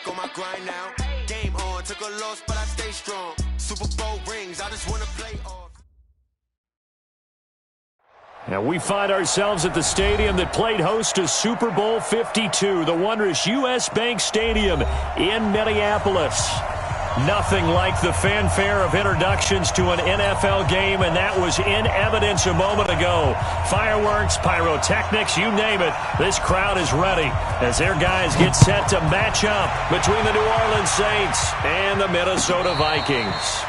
back on my grind now. Game on, took a loss, but I stay strong. Super Bowl rings, I just want to play off. And we find ourselves at the stadium that played host to Super Bowl 52, the wondrous U.S. Bank Stadium in Minneapolis. Nothing like the fanfare of introductions to an NFL game, and that was in evidence a moment ago. Fireworks, pyrotechnics, you name it. This crowd is ready as their guys get set to match up between the New Orleans Saints and the Minnesota Vikings.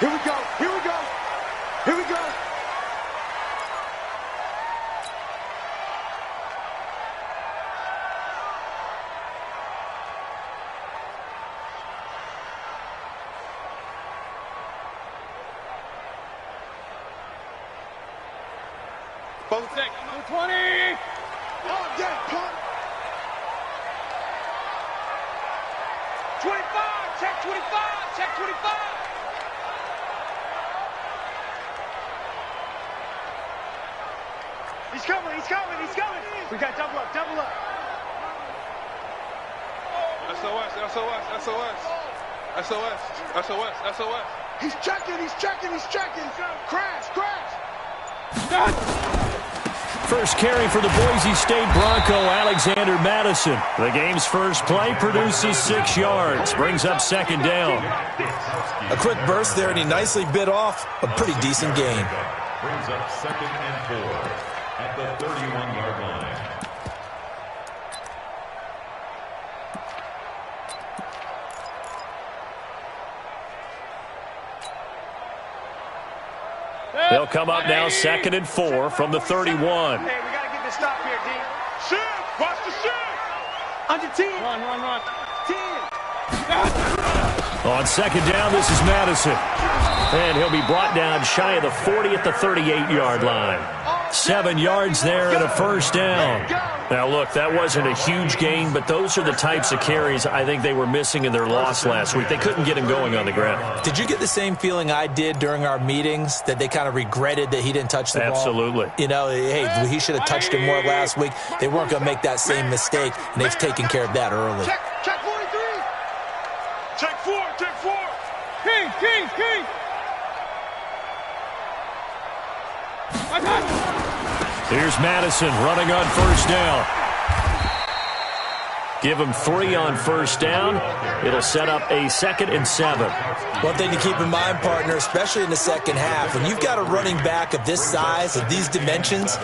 Here we go, here we go, here we go. Number 20. Oh, yeah, punt. 25. Check 25. Check 25. He's coming, he's coming, he's coming. We got double up, double up. SOS, SOS, SOS. SOS, SOS, SOS. He's checking, he's checking, he's checking. Crash, crash. First carry for the Boise State Bronco, Alexander Madison. The game's first play produces 6 yards, brings up second down. A quick burst there, and he nicely bit off a pretty decent gain. Brings up 2nd and 4 at the 31-yard line. They'll come up now 2nd and 4 from the 31. Hey, we got to get this stop here, D. Shoot! Watch the shoot! Under 10. Run. 10. On second down, this is Madison. And he'll be brought down shy of the 40 at the 38-yard line. 7 yards there and a first down. Now, look, that wasn't a huge gain, but those are the types of carries I think they were missing in their loss last week. They couldn't get him going on the ground. Did you get the same feeling I did during our meetings, that they kind of regretted that he didn't touch the ball? Absolutely. You know, hey, he should have touched him more last week. They weren't going to make that same mistake, and they've taken care of that early. Check 43. Check 4, check 4. King. Here's Madison running on first down. Give him 3 on first down. It'll set up a 2nd and 7. One thing to keep in mind, partner, especially in the second half, when you've got a running back of this size, of these dimensions,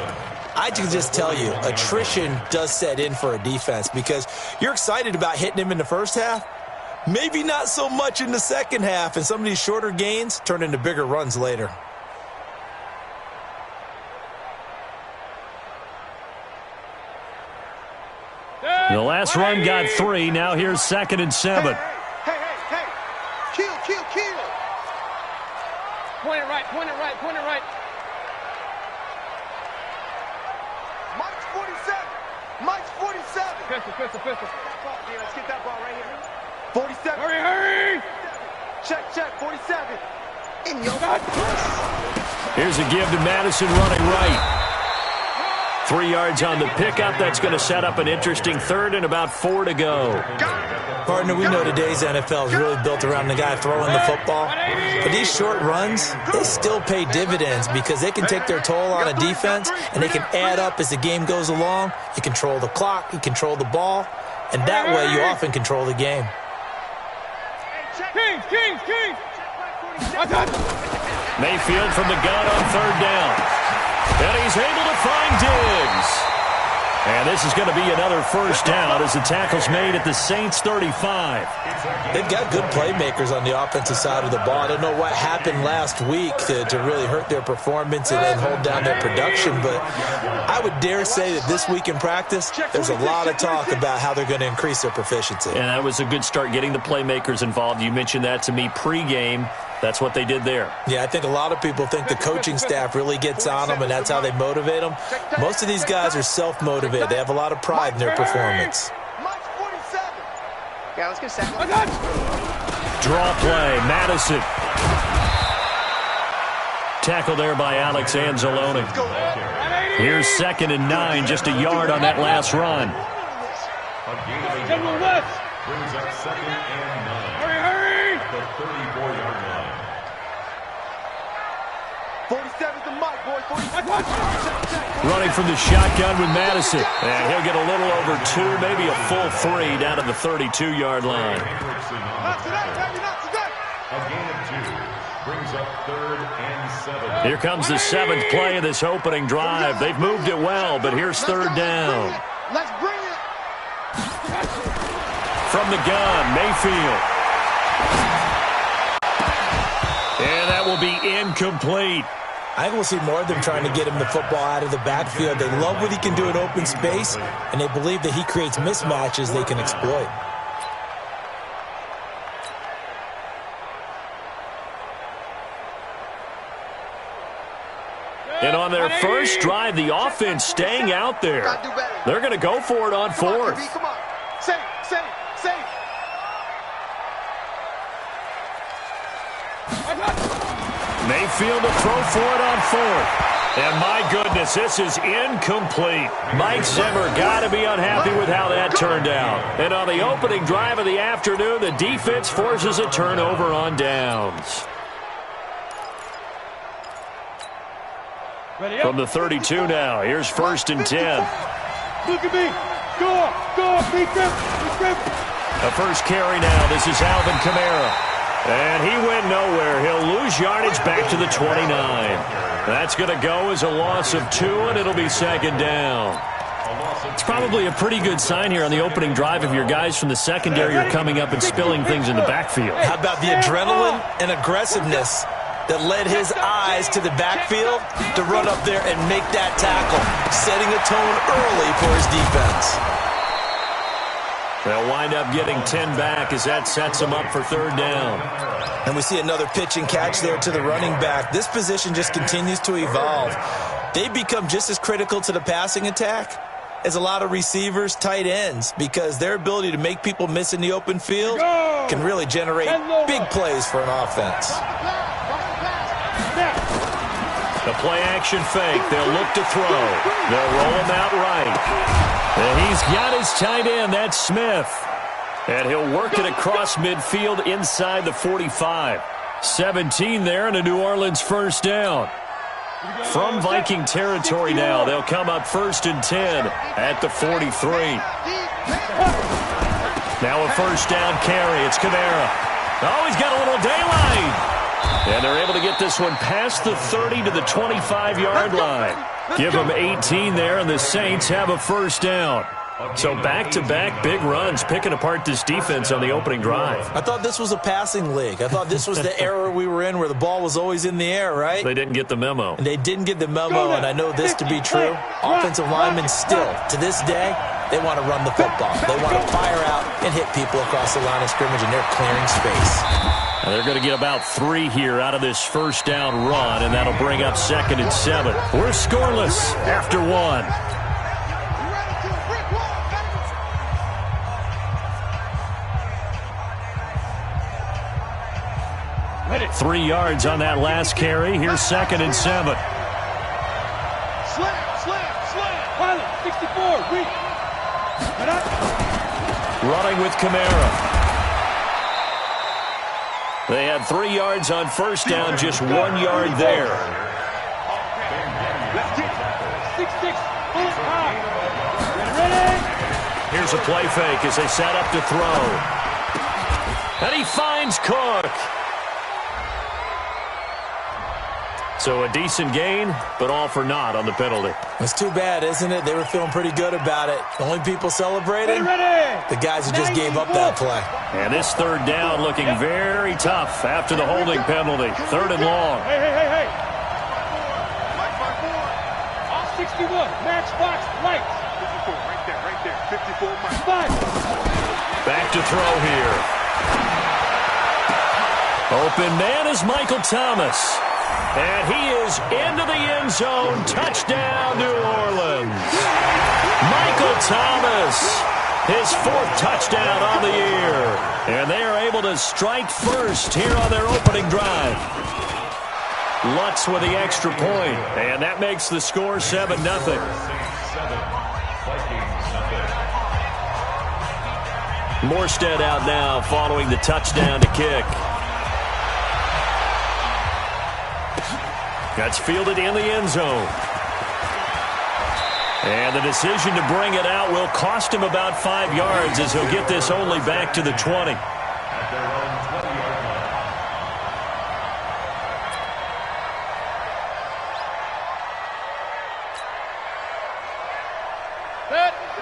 I can just tell you, attrition does set in for a defense, because you're excited about hitting him in the first half, maybe not so much in the second half, and some of these shorter gains turn into bigger runs later. The last run got 3. Now here's 2nd and 7. Hey. Kill. Point it right. Mike's 47. Pistol. Let's get that ball right here. 47. Hurry. Check, 47. In your Here's a give to Madison running right. 3 yards on the pickup. That's going to set up an interesting 3rd and about 4 to go. Partner, we know today's NFL is really built around the guy throwing the football. But these short runs, they still pay dividends, because they can take their toll on a defense, and they can add up as the game goes along. You control the clock, you control the ball, and that way you often control the game. King. Mayfield from the gun on 3rd down. And he's able to find Diggs. And this is going to be another first down as the tackle's made at the Saints 35. They've got good playmakers on the offensive side of the ball. I don't know what happened last week to really hurt their performance and hold down their production, but I would dare say that this week in practice, there's a lot of talk about how they're going to increase their proficiency. And that was a good start, getting the playmakers involved. You mentioned that to me pregame. That's what they did there. Yeah, I think a lot of people think the coaching staff really gets on them, and that's how they motivate them. Most of these guys are self-motivated. They have a lot of pride in their performance. Mike's 47. Yeah, let's get set. Draw play, Madison. Tackle there by Alex Anzalone. Here's 2nd and 9, just a yard on that last run. A gain of 8 General yards. West. Brings up 2nd and 9. Hurry, hurry. At the 34-yard line. 47's the mic, boy. 47. Running from the shotgun with Madison. And he'll get a little over 2, maybe a full 3 down to the 32-yard line. Hendrickson on Not the today, tackle. baby, not today. A gain of 2. Brings up 3rd and 7. Here comes the 7th play of this opening drive. They've moved it well, but here's 3rd down. Let's bring it. From the gun, Mayfield. And that will be incomplete. I think we'll see more of them trying to get him the football out of the backfield. They love what he can do in open space, and they believe that he creates mismatches they can exploit. And on their first drive, the offense staying out there. They're going to go for it on 4th. Come on. Safe. Mayfield to throw for it on 4th. And my goodness, this is incomplete. Mike Zimmer got to be unhappy with how that turned out. And on the opening drive of the afternoon, the defense forces a turnover on downs. From the 32 now, here's 1st and 10. Look at me. Go, beat them. The first carry now, this is Alvin Kamara. And he went nowhere. He'll lose yardage back to the 29. That's going to go as a loss of 2, and it'll be 2nd down. It's probably a pretty good sign here on the opening drive if your guys from the secondary are coming up and spilling things in the backfield. How about the adrenaline and aggressiveness that led his eyes to the backfield to run up there and make that tackle, setting a tone early for his defense. They'll wind up getting 10 back as that sets them up for 3rd down. And we see another pitch and catch there to the running back. This position just continues to evolve. They become just as critical to the passing attack as a lot of receivers, tight ends, because their ability to make people miss in the open field can really generate big plays for an offense. The play-action fake. They'll look to throw. They'll roll him out right. And he's got his tight end. That's Smith. And he'll work it across midfield inside the 45. 17 there and a New Orleans 1st down. From Viking territory now, they'll come up 1st and 10 at the 43. Now a 1st down carry. It's Kamara. Oh, he's got a little daylight. And they're able to get this one past the 30 to the 25-yard line. Give them 18 there, and the Saints have a 1st down. So back-to-back big runs picking apart this defense on the opening drive. I thought this was a passing league. I thought this was the era we were in where the ball was always in the air, right? They didn't get the memo. And they didn't get the memo, and I know this to be true. Offensive linemen still, to this day, they want to run the football. They want to fire out and hit people across the line of scrimmage, and they're clearing space. And they're going to get about 3 here out of this 1st down run, and that'll bring up 2nd and 7. We're scoreless after 1. 3 yards on that last carry. Here's 2nd and 7. Slam. Pilot, 64, weak. Running with Kamara. They had 3 yards on 1st down, just 1 yard there. Let's get 6-6, bullet high. Ready? Here's a play fake as they set up to throw. And he finds Cook. So a decent gain, but all for naught on the penalty. It's too bad, isn't it? They were feeling pretty good about it. The only people celebrating, the guys who just gave up that play. And this 3rd down looking very tough after the holding penalty. 3rd and long. Hey. All 61, matchbox, lights. 54, right there. 54, Mike. 5. Back to throw here. Open man is Michael Thomas. And he is into the end zone. Touchdown, New Orleans. Michael Thomas, his 4th touchdown on the year. And they are able to strike first here on their opening drive. Lutz with the extra point, and that makes the score 7-0. Morstead out now following the touchdown to kick. That's fielded in the end zone. And the decision to bring it out will cost him about 5 yards as he'll get this only back to the 20. At their own 20-yard line.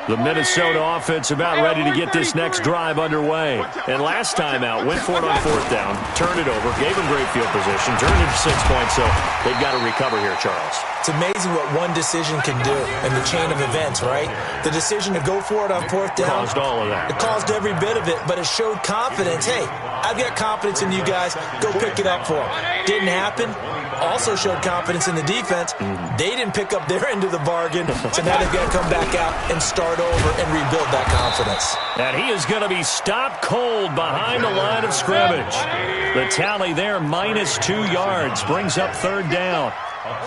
The Minnesota offense about ready to get this next drive underway. And last time out, went for it on 4th down, turned it over, gave them great field position, turned it to 6 points, so they've got to recover here, Charles. It's amazing what one decision can do in the chain of events, right? The decision to go for it on 4th down. Caused all of that. It caused every bit of it, but it showed confidence. Hey, I've got confidence in you guys. Go pick it up for them. Didn't happen. Also showed confidence in the defense. They didn't pick up their end of the bargain, so now they've got to come back out and start over and rebuild that confidence. And he is going to be stopped cold behind the line of scrimmage. The tally there, -2 yards, brings up 3rd down.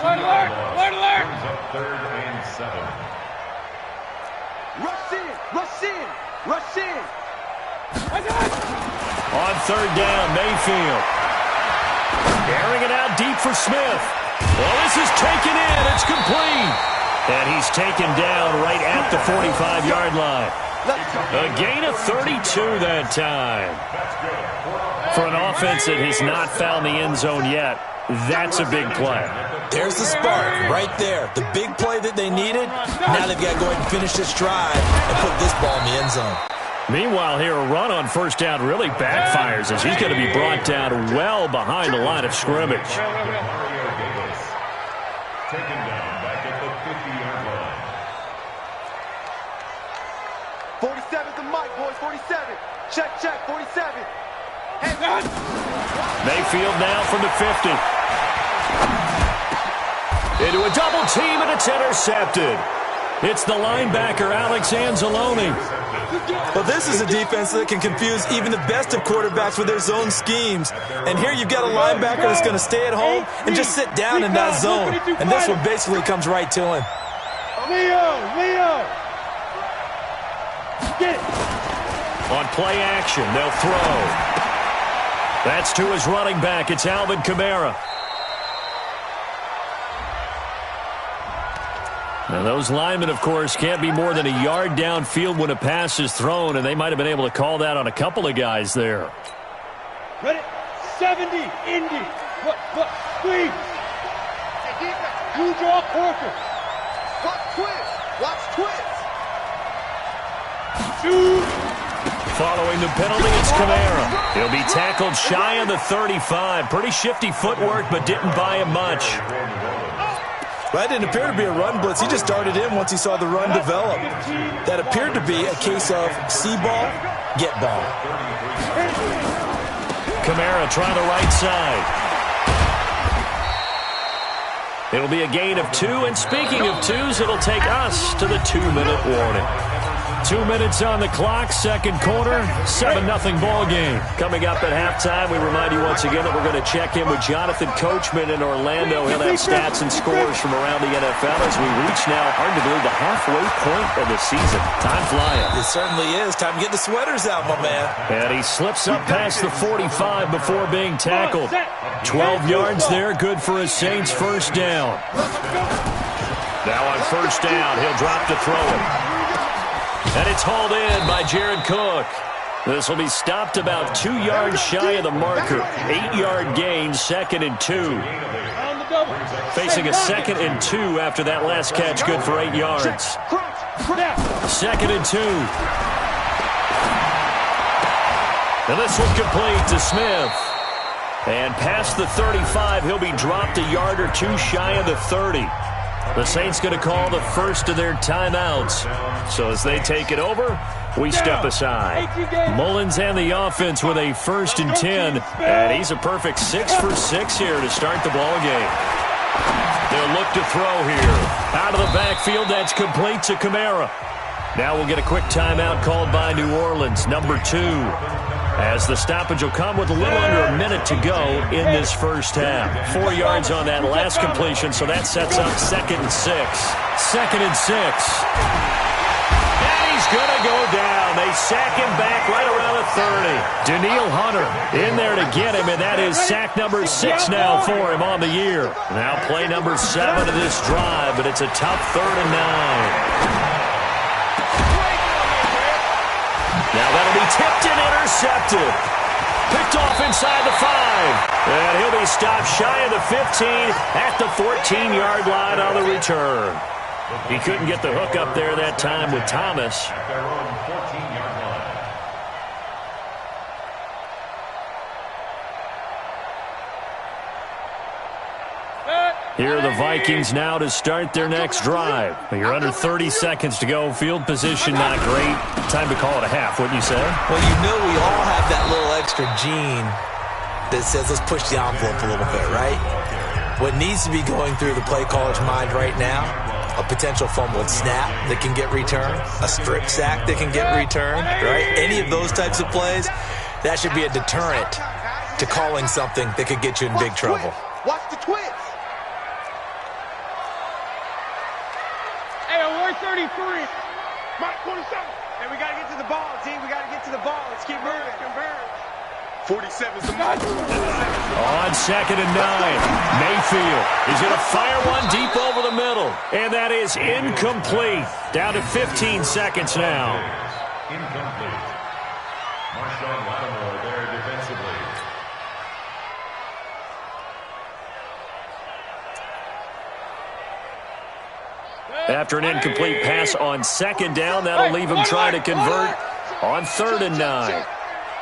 Alert! Brings up 3rd and 7. Rush in, rush in, rush in. On 3rd down, Mayfield. Airing it out deep for Smith. Well, this is taken in. It's complete. And he's taken down right at the 45-yard line. A gain of 32 that time. For an offense that has not found the end zone yet, that's a big play. There's the spark right there. The big play that they needed. Now they've got to go ahead and finish this drive and put this ball in the end zone. Meanwhile, here, a run on 1st down really backfires as he's going to be brought down well behind the line of scrimmage. Taken down back at the 50-yard line. 47's the mic, boys, 47. Check, 47. Hey, man. Mayfield now from the 50. Into a double team, and it's intercepted. It's the linebacker, Alex Anzalone. Well, this is a defense that can confuse even the best of quarterbacks with their zone schemes. And here you've got a linebacker that's going to stay at home and just sit down in that zone. And this one basically comes right to him. Leo! Get it! On play action, they'll throw. That's to his running back. It's Alvin Kamara. Now, those linemen, of course, can't be more than a yard downfield when a pass is thrown, and they might have been able to call that on a couple of guys there. Ready? 70, Indy. What? Squeeze. You draw Corker. Watch twist. Shoot. Following the penalty, it's Kamara. He'll be tackled shy of the 35. Pretty shifty footwork, but didn't buy him much. That didn't appear to be a run blitz. He just darted in once he saw the run develop. That appeared to be a case of see ball, get ball. Kamara trying the right side. It'll be a gain of 2, and speaking of 2s, it'll take us to the 2-minute warning. 2 minutes on the clock, 2nd quarter, 7-0 ball game. Coming up at halftime, we remind you once again that we're going to check in with Jonathan Coachman in Orlando. He'll have stats and scores from around the NFL as we reach now, hard to believe, the halfway point of the season. Time flying. It certainly is. Time to get the sweaters out, my man. And he slips up past the 45 before being tackled. 12 yards there, good for a Saints 1st down. Now on 1st down, he'll drop to throw it. And it's hauled in by Jared Cook. This will be stopped about 2 yards shy of the marker. 8-yard gain, 2nd and 2. Facing a 2nd and 2 after that last catch, good for 8 yards. 2nd and 2. And this one complete to Smith. And past the 35, he'll be dropped a yard or 2 shy of the 30. The Saints going to call the first of their timeouts. So as they take it over, we step aside. Mullins and the offense with a 1st and 10. And he's a perfect 6 for 6 here to start the ball game. They'll look to throw here. Out of the backfield, that's complete to Kamara. Now we'll get a quick timeout called by New Orleans, number 2. As the stoppage will come with a little under a minute to go in this 1st half. 4 yards on that last completion, so that sets up 2nd and 6. 2nd and 6. And he's going to go down. They sack him back right around the 30. Daniil Hunter in there to get him, and that is sack number 6 now for him on the year. Now play number 7 of this drive, but it's a tough 3rd and 9. Now that'll be tipped and intercepted. Picked off inside the 5. And he'll be stopped shy of the 15 at the 14-yard line on the return. He couldn't get the hook up there that time with Thomas. At their own 14-yard line. Here are the Vikings now to start their next drive. You're under 30 seconds to go. Field position not great. Time to call it a half, wouldn't you say? Well, you know we all have that little extra gene that says let's push the envelope a little bit, right? What needs to be going through the play caller's mind right now, a potential fumbled snap that can get returned, a strip sack that can get returned, right? Any of those types of plays, that should be a deterrent to calling something that could get you in big trouble. Watch the twist. Hey, alert 33. Mark 27. Hey, we got to get to the ball, team. We got to get to the ball. Let's keep moving. 47's the mark. On 2nd and 9, Mayfield is going to fire one deep over the middle, and that is incomplete. Down to 15 seconds now. Incomplete. Marshawn Lattimore there defensively. After an incomplete pass on 2nd down, that'll leave him trying to convert on 3rd and 9.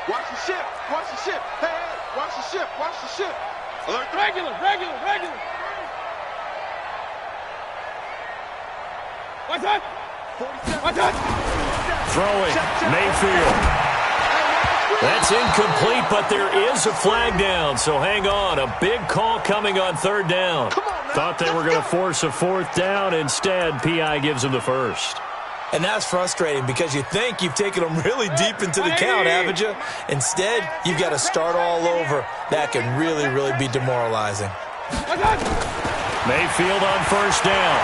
Watch the ship. Watch the ship. Hey, watch the ship. Watch the ship. Alert. Regular. What's that? 47. What's that? Throwing, Mayfield. That's incomplete, but there is a flag down, so hang on. A big call coming on 3rd down. Thought they were going to force a 4th down. Instead, P.I. gives them the 1st. And that's frustrating because you think you've taken them really deep into the count, haven't you? Instead, you've got to start all over. That can really, really be demoralizing. Mayfield on 1st down.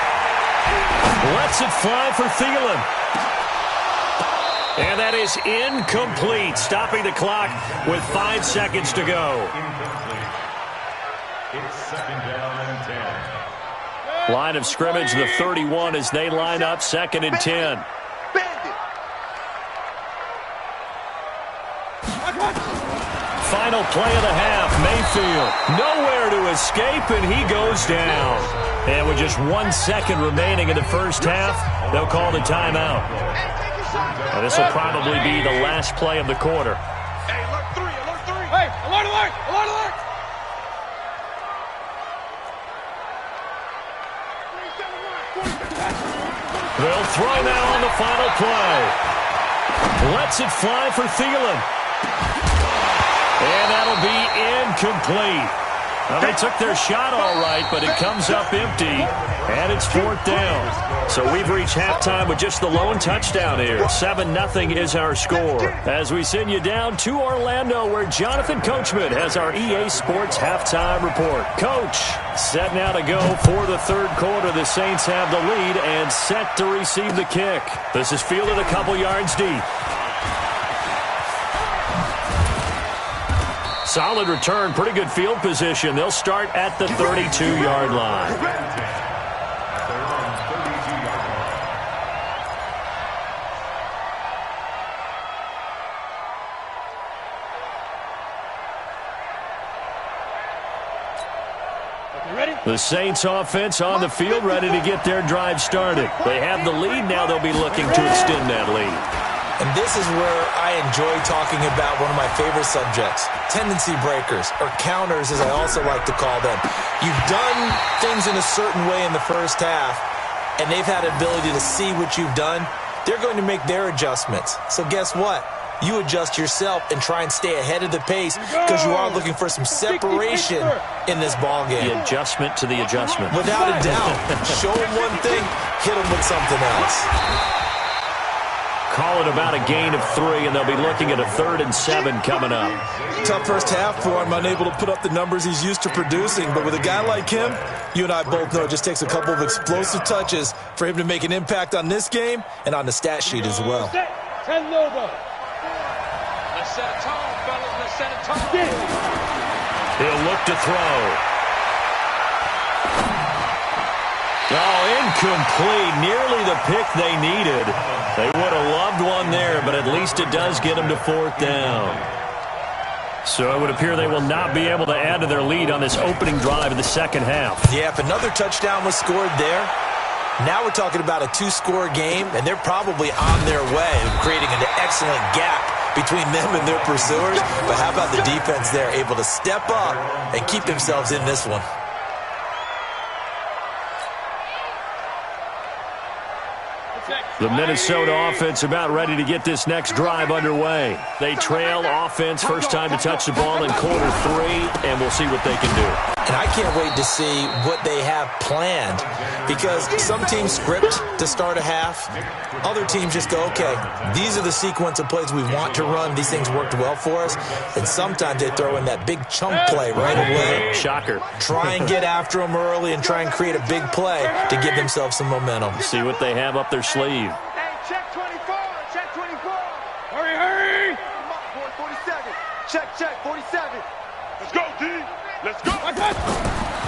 Lets it fly for Thielen. And that is incomplete, stopping the clock with 5 seconds to go. Incomplete. It's 2nd down and 10. Line of scrimmage, the 31 as they line up, 2nd and 10. Final play of the half, Mayfield. Nowhere to escape, and he goes down. And with just 1 second remaining in the first half, they'll call the timeout. And this will probably be the last play of the quarter. Hey, alert 3. Hey, alert. They'll throw now on the final play. Lets it fly for Thielen. And that'll be incomplete. Well, they took their shot all right, but it comes up empty, and it's 4th down. So we've reached halftime with just the lone touchdown here. 7-0 is our score. As we send you down to Orlando, where Jonathan Coachman has our EA Sports halftime report. Coach, set now to go for the 3rd quarter. The Saints have the lead and set to receive the kick. This is fielded a couple yards deep. Solid return, pretty good field position. They'll start at the 32-yard line. The Saints offense on the field, ready to get their drive started. They have the lead. Now they'll be looking to extend that lead. And this is where I enjoy talking about one of my favorite subjects, tendency breakers, or counters as I also like to call them. You've done things in a certain way in the first half, and they've had ability to see what you've done. They're going to make their adjustments. So guess what? You adjust yourself and try and stay ahead of the pace because you are looking for some separation in this ball game. The adjustment to the adjustment. Without a doubt. Show them one thing, hit them with something else. call it about a gain of 3, and they'll be looking at a 3rd and 7 coming up. Tough first half for him, unable to put up the numbers he's used to producing. But with a guy like him, you and I both know it just takes a couple of explosive touches for him to make an impact on this game and on the stat sheet as well. Let's set a tone, fellas. Let's set a tone. He'll look to throw. Oh, incomplete. Nearly the pick they needed. They would have loved one there, but at least it does get them to 4th down. So it would appear they will not be able to add to their lead on this opening drive of the second half. Yeah, if another touchdown was scored there, now we're talking about a 2-score game, and they're probably on their way, creating an excellent gap between them and their pursuers. But how about the defense there, able to step up and keep themselves in this one? The Minnesota offense about ready to get this next drive underway. They trail offense, first time to touch the ball in quarter 3, and we'll see what they can do. And I can't wait to see what they have planned, because some teams script to start a half. Other teams just go, okay, these are the sequence of plays we want to run. These things worked well for us. And sometimes they throw in that big chunk play right away. Shocker. Try and get after them early and try and create a big play to give themselves some momentum. See what they have up their sleeve. Hey, check 24, check 24. Hurry, hurry. Come on, boy, 47. Check, 47. Let's go, D. Let's go.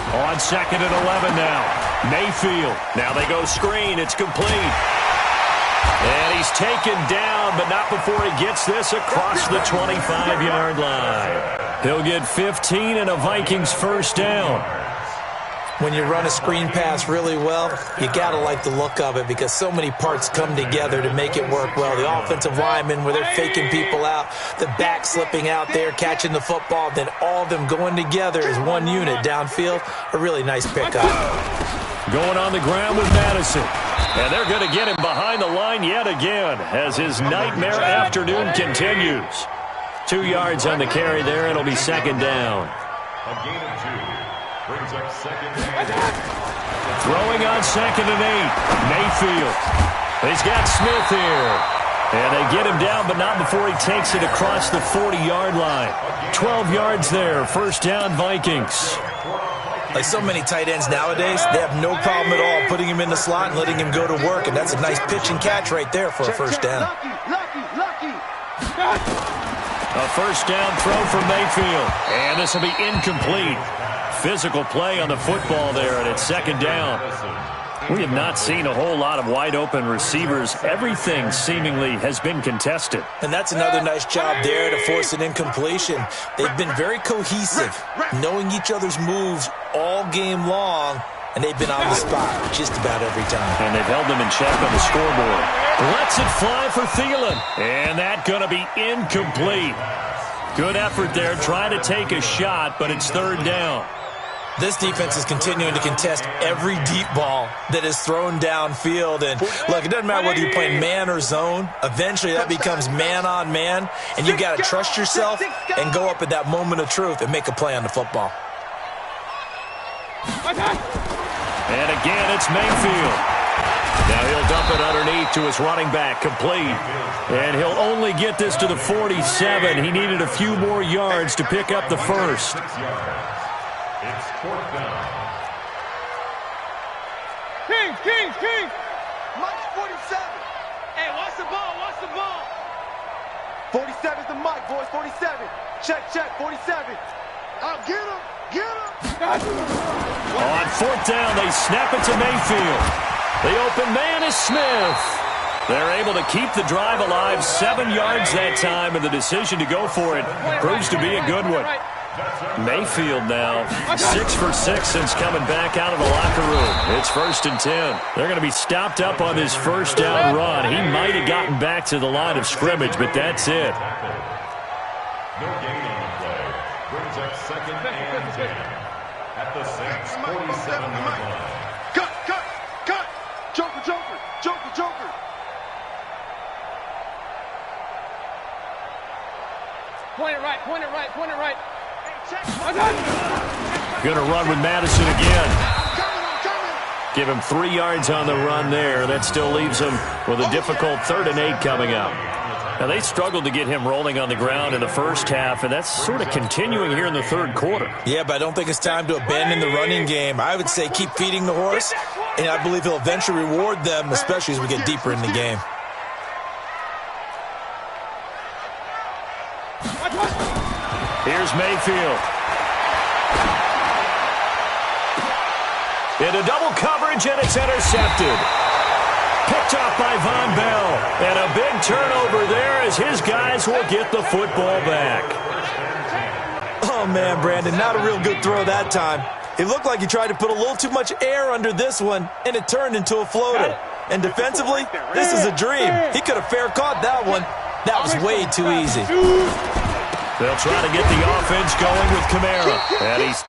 On 2nd and 11 now. Mayfield. Now they go screen. It's complete. And he's taken down, but not before he gets this across the 25-yard line. He'll get 15 and a Vikings first down. When you run a screen pass really well, you got to like the look of it, because so many parts come together to make it work well. The offensive linemen, where they're faking people out, the back slipping out there, catching the football, then all of them going together as one unit downfield. A really nice pickup. Going on the ground with Madison. And they're going to get him behind the line yet again as his nightmare afternoon continues. 2 yards on the carry there. It'll be 2nd down. A gain of 2. Brings up 2nd and 8. Throwing on 2nd and 8. Mayfield. He's got Smith here. And they get him down, but not before he takes it across the 40-yard line. 12 yards there. First down, Vikings. Like so many tight ends nowadays, they have no problem at all putting him in the slot and letting him go to work. And that's a nice pitch and catch right there for a first down. Lucky. A first down throw for Mayfield. And this will be incomplete. Physical play on the football there, and it's 2nd down. We have not seen a whole lot of wide-open receivers. Everything seemingly has been contested. And that's another nice job there to force an incompletion. They've been very cohesive, knowing each other's moves all game long, and they've been on the spot just about every time. And they've held them in check on the scoreboard. Lets it fly for Thielen. And that's going to be incomplete. Good effort there, trying to take a shot, but it's 3rd down. This defense is continuing to contest every deep ball that is thrown downfield. And look, it doesn't matter whether you're playing man or zone. Eventually that becomes man on man, and you got to trust yourself and go up at that moment of truth and make a play on the football. And again, it's Mayfield. Now he'll dump it underneath to his running back, complete. And he'll only get this to the 47. He needed a few more yards to pick up the first. It's 4th down. Kings. Mike 47. Hey, watch the ball. 47's the mic, boys, 47. Check, 47. I'll get him. On 4th down, they snap it to Mayfield. The open man is Smith. They're able to keep the drive alive, 7 yards that time, and the decision to go for it proves to be a good one. Mayfield now 6 for 6 since coming back out of the locker room. It's 1st and 10. They're going to be stopped up on this first down run. He might have gotten back to the line of scrimmage, but that's it. No gain on the play. Brings up 2nd and 10. At the 47-yard line. Cut. Joker. Point it right. Going to run with Madison again. Give him 3 yards on the run there. That still leaves him with a difficult 3rd and 8 coming up. Now, they struggled to get him rolling on the ground in the first half, and that's sort of continuing here in the 3rd quarter. Yeah, but I don't think it's time to abandon the running game. I would say keep feeding the horse, and I believe he'll eventually reward them, especially as we get deeper in the game. Here's Mayfield. Into double coverage, and it's intercepted. Picked off by Von Bell. And a big turnover there as his guys will get the football back. Oh, man, Brandon, not a real good throw that time. It looked like he tried to put a little too much air under this one, and it turned into a floater. And defensively, this is a dream. He could have fair caught that one. That was way too easy. They'll try to get the offense going with Kamara. And he's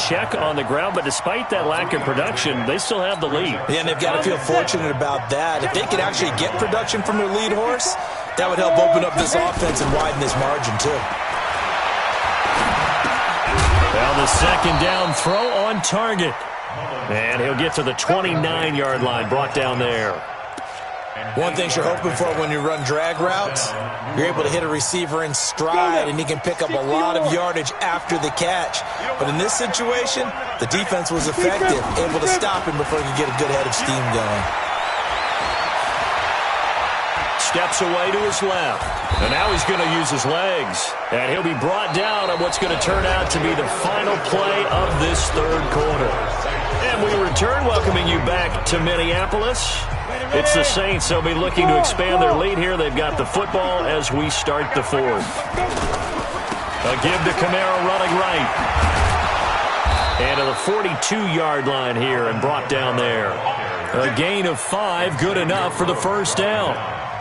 check on the ground, but despite that lack of production, they still have the lead. Yeah, and they've got to feel fortunate about that. If they could actually get production from their lead horse, that would help open up this offense and widen this margin too. Well, the 2nd down throw on target. And he'll get to the 29-yard line, brought down there. One thing you're hoping for when you run drag routes, you're able to hit a receiver in stride, and he can pick up a lot of yardage after the catch. But in this situation, the defense was effective, able to stop him before he could get a good head of steam going. Steps away to his left. And now he's going to use his legs. And he'll be brought down on what's going to turn out to be the final play of this 3rd quarter. And we return, welcoming you back to Minneapolis. It's the Saints. They'll be looking to expand their lead here. They've got the football as we start the 4th. A give to Kamara running right. And to the 42-yard line here and brought down there. A gain of 5, good enough for the 1st down.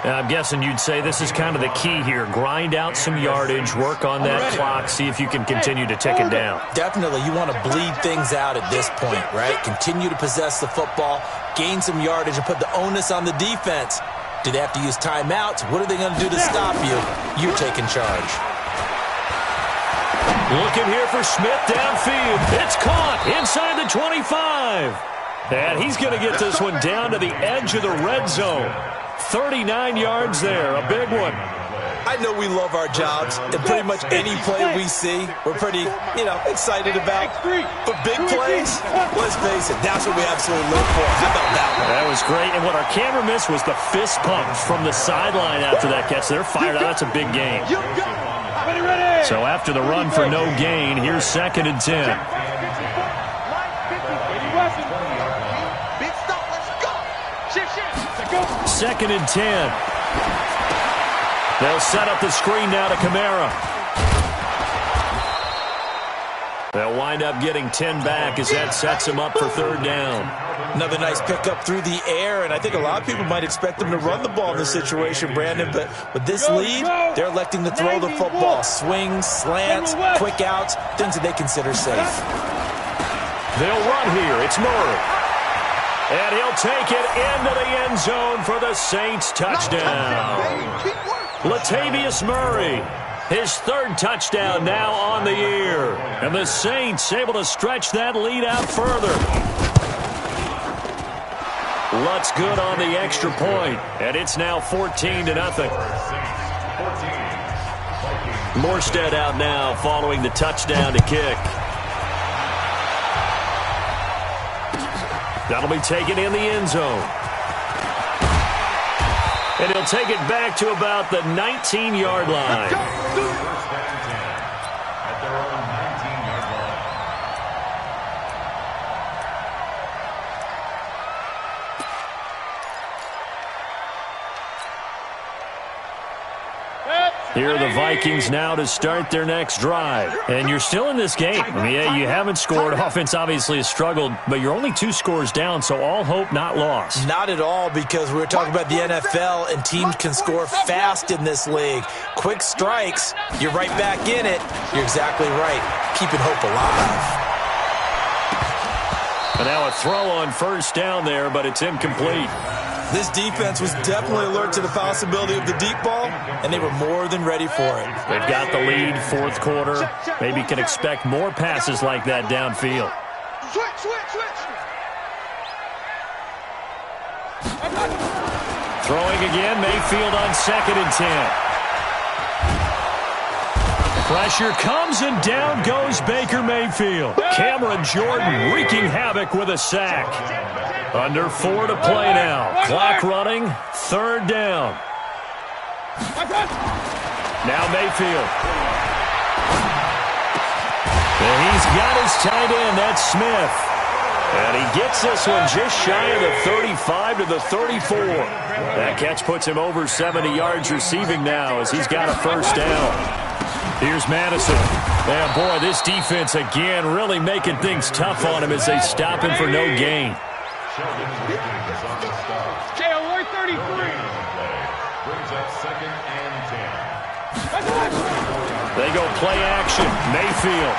I'm guessing you'd say this is kind of the key here. Grind out some yardage, work on that clock, see if you can continue to tick it down. Definitely. You want to bleed things out at this point, right? Continue to possess the football, gain some yardage, and put the onus on the defense. Do they have to use timeouts? What are they going to do to stop you? You're taking charge. Looking here for Smith downfield. It's caught inside the 25. And he's going to get this one down to the edge of the red zone. 39 yards there, a big one. I know we love our jobs, and pretty much any play we see, we're pretty, excited about. But big plays, let's face it, that's what we absolutely live for. How about that one? That was great, and what our camera missed was the fist pump from the sideline after that catch. They're fired out. That's a big game. So after the run for no gain, here's 2nd and 10. 2nd and 10. They'll set up the screen now to Kamara. They'll wind up getting 10 back as that sets them up for 3rd down. Another nice pickup through the air, and I think a lot of people might expect them to run the ball in this situation, Brandon, but with this lead, they're electing to throw the football. Swings, slants, quick outs, things that they consider safe. They'll run here. It's Murray. And he'll take it into the end zone for the Saints touchdown. Latavius Murray, his 3rd touchdown now on the year. And the Saints able to stretch that lead out further. Lutz good on the extra point, and it's now 14-0. Morstead out now following the touchdown to kick. That'll be taken in the end zone. And he'll take it back to about the 19-yard line. At their own 19-yard line. Here are the Vikings now to start their next drive. And you're still in this game. Yeah, you haven't scored. Offense obviously has struggled, but you're only 2 scores down, so all hope not lost. Not at all, because we're talking about the NFL, and teams can score fast in this league. Quick strikes, you're right back in it. You're exactly right. Keeping hope alive. And now a throw on 1st down there, but it's incomplete. This defense was definitely alert to the possibility of the deep ball, and they were more than ready for it. They've got the lead, fourth quarter. Maybe can expect more passes like that downfield. Throwing again, Mayfield on 2nd and 10. Pressure comes, and down goes Baker Mayfield. Cameron Jordan wreaking havoc with a sack. Under 4 to play now. Clock running, 3rd down. Now Mayfield. And he's got his tight end, that's Smith. And he gets this one just shy of the 35 to the 34. That catch puts him over 70 yards receiving now as he's got a first down. Here's Madison. Man, boy, this defense again really making things tough on him as they stop him for no gain. alert 33. Brings up 2nd and 10. They go play action. Mayfield.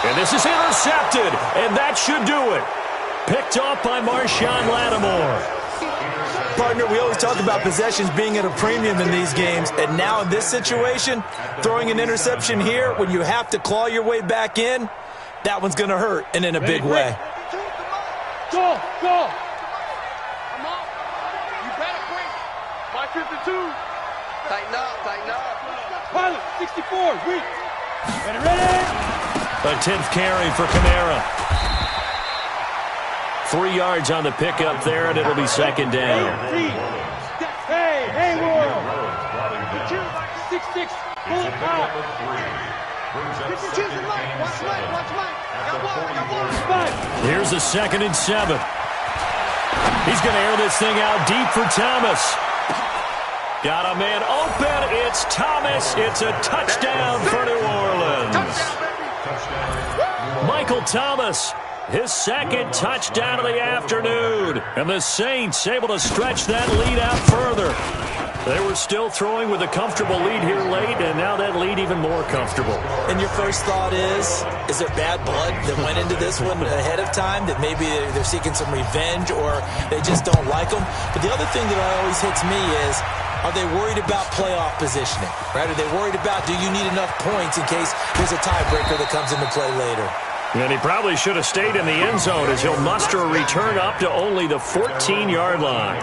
And this is intercepted, and that should do it. Picked off by Marshawn Lattimore. Partner, we always talk about possessions being at a premium in these games, and now in this situation, throwing an interception here when you have to claw your way back in, that one's going to hurt, and in a big way. Go! Come on. You better bring my 52. Tighten up. Pilot, 64, weak. Ready? A 10th carry for Kamara. 3 yards on the pickup there, and it'll be 2nd down. Hey, World. 6'6", pull it out. Here's a 2nd and 7. He's going to air this thing out deep for Thomas. Got a man open. It's Thomas. It's a touchdown for New Orleans. Michael Thomas, his 2nd touchdown of the afternoon. And the Saints able to stretch that lead out further. They were still throwing with a comfortable lead here late, and now that lead even more comfortable. And your first thought is there bad blood that went into this one ahead of time, that maybe they're seeking some revenge or they just don't like them? But the other thing that always hits me is, are they worried about playoff positioning? Right? Are they worried about, do you need enough points in case there's a tiebreaker that comes into play later? And he probably should have stayed in the end zone as he'll muster a return up to only the 14-yard line.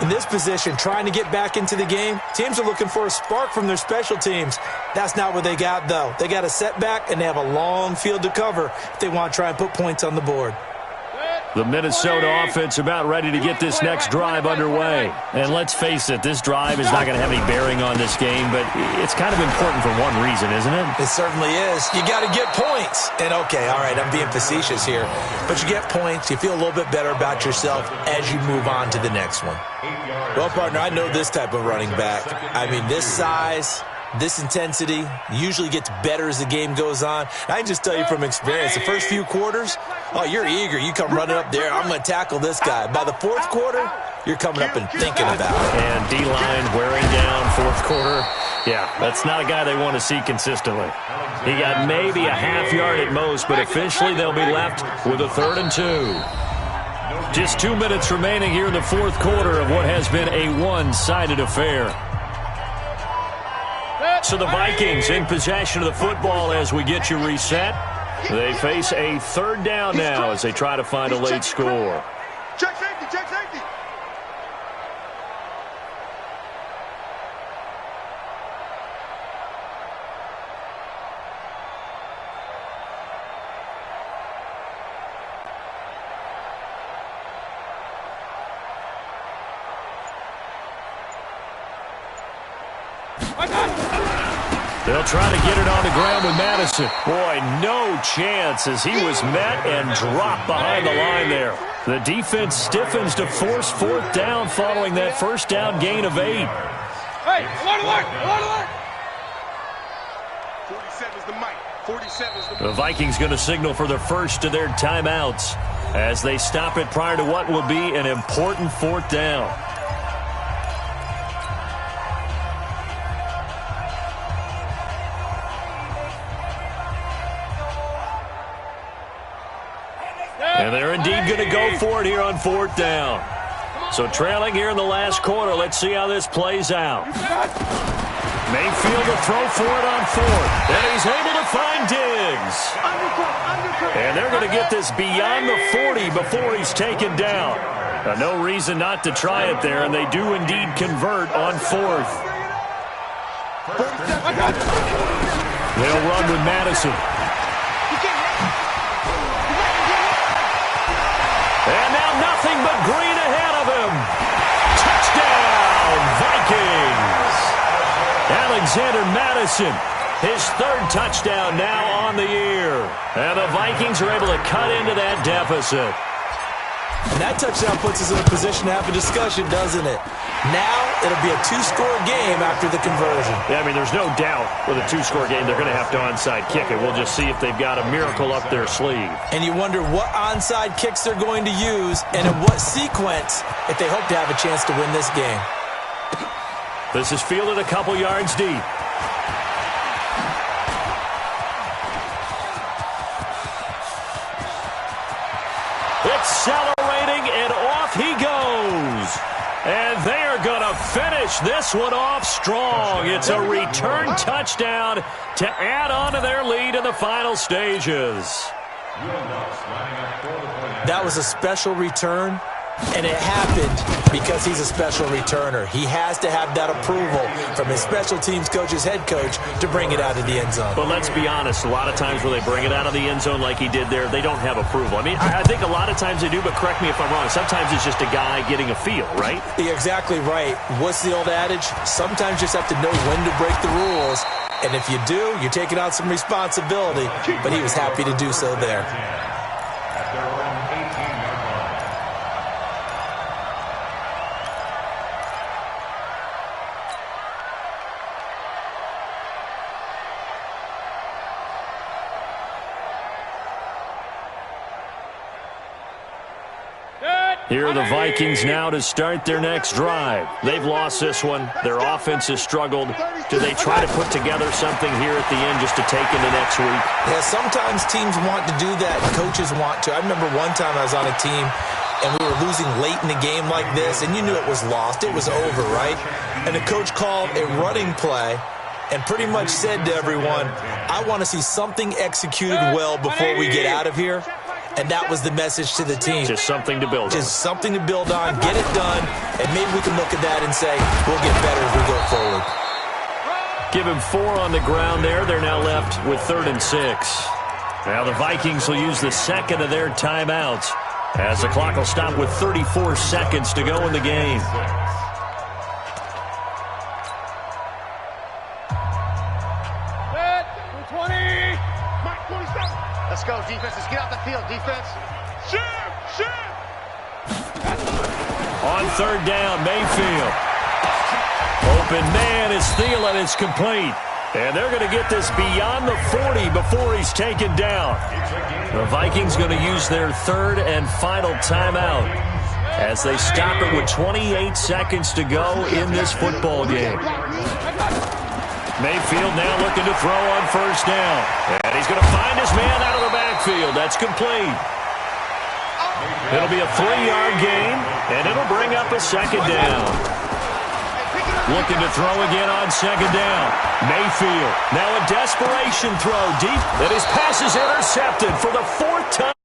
In this position, trying to get back into the game, teams are looking for a spark from their special teams. That's not what they got, though. They got a setback, and they have a long field to cover if they want to try and put points on the board. The Minnesota offense about ready to get this next drive underway. And let's face it, this drive is not going to have any bearing on this game, but it's kind of important for one reason, isn't it? It certainly is. You got to get points. And, okay, all right, I'm being facetious here. But you get points, you feel a little bit better about yourself as you move on to the next one. Well, partner, I know this type of running back. I mean, this size, this intensity usually gets better as the game goes on. I can just tell you from experience, the first few quarters, oh, you're eager. You come running up there, I'm going to tackle this guy. By the fourth quarter, you're coming up and thinking about it. And D-line wearing down fourth quarter. Yeah, that's not a guy they want to see consistently. He got maybe a half yard at most, but officially they'll be left with a 3rd and 2. Just 2 minutes remaining here in the fourth quarter of what has been a one-sided affair. So the Vikings in possession of the football as we get you reset. They face a 3rd down now as they try to find a late score. Check safety. They'll try to get it on the ground with Madison. Boy, no chance as he was met and dropped behind the line there. The defense stiffens to force 4th down following that first down gain of 8. Hey, alert! 47's the mic. 47's the mic. The Vikings going to signal for the first of their timeouts as they stop it prior to what will be an important 4th down. And they're indeed going to go for it here on 4th down. So trailing here in the last quarter. Let's see how this plays out. Mayfield to throw for it on fourth. And he's able to find Diggs. And they're going to get this beyond the 40 before he's taken down. No reason not to try it there, and they do indeed convert on fourth. They'll run with Madison. And now nothing but green ahead of him. Touchdown, Vikings. Alexander Madison, his third touchdown now on the year. And the Vikings are able to cut into that deficit. And that touchdown puts us in a position to have a discussion, doesn't it? Now it'll be a two-score game after the conversion. Yeah, I mean, there's no doubt with a two-score game they're going to have to onside kick it. We'll just see if they've got a miracle up their sleeve. And you wonder what onside kicks they're going to use and in what sequence if they hope to have a chance to win this game. This is fielded a couple yards deep. Accelerating, and off he goes. And they are going to finish this one off strong. It's a return touchdown to add on to their lead in the final stages. That was a special return, and it happened because he's a special returner. He has to have that approval from his special teams coach's head coach to bring it out of the end zone. But let's be honest, a lot of times where they bring it out of the end zone like he did there, they don't have approval. I mean, I think a lot of times they do, but correct me if I'm wrong. Sometimes it's just a guy getting a feel, right? You're exactly right. What's the old adage? Sometimes you just have to know when to break the rules. And if you do, you're taking on some responsibility. But he was happy to do so there. Here are the Vikings now to start their next drive. They've lost this one. Their offense has struggled. Do they try to put together something here at the end just to take into next week? Yeah, sometimes teams want to do that. Coaches want to. I remember one time I was on a team, and we were losing late in the game like this, and you knew it was lost. It was over, right? And the coach called a running play and pretty much said to everyone, I want to see something executed well before we get out of here. And that was the message to the team. Just something to build on. Just something to build on, get it done, and maybe we can look at that and say, we'll get better as we go forward. Give him 4 on the ground there. They're now left with 3rd and 6. Now the Vikings will use the second of their timeouts as the clock will stop with 34 seconds to go in the game. Let's go, defense. Let's get out the field, defense. Shoot! On 3rd down, Mayfield. Open man is Thielen. It's complete. And they're going to get this beyond the 40 before he's taken down. The Vikings going to use their 3rd and final timeout as they stop it with 28 seconds to go in this football game. Mayfield now looking to throw on 1st down. And he's going to find his man out of the backfield. That's complete. It'll be a 3-yard gain, and it'll bring up a 2nd down. Looking to throw again on 2nd down. Mayfield now a desperation throw deep, and his pass is intercepted for the 4th time.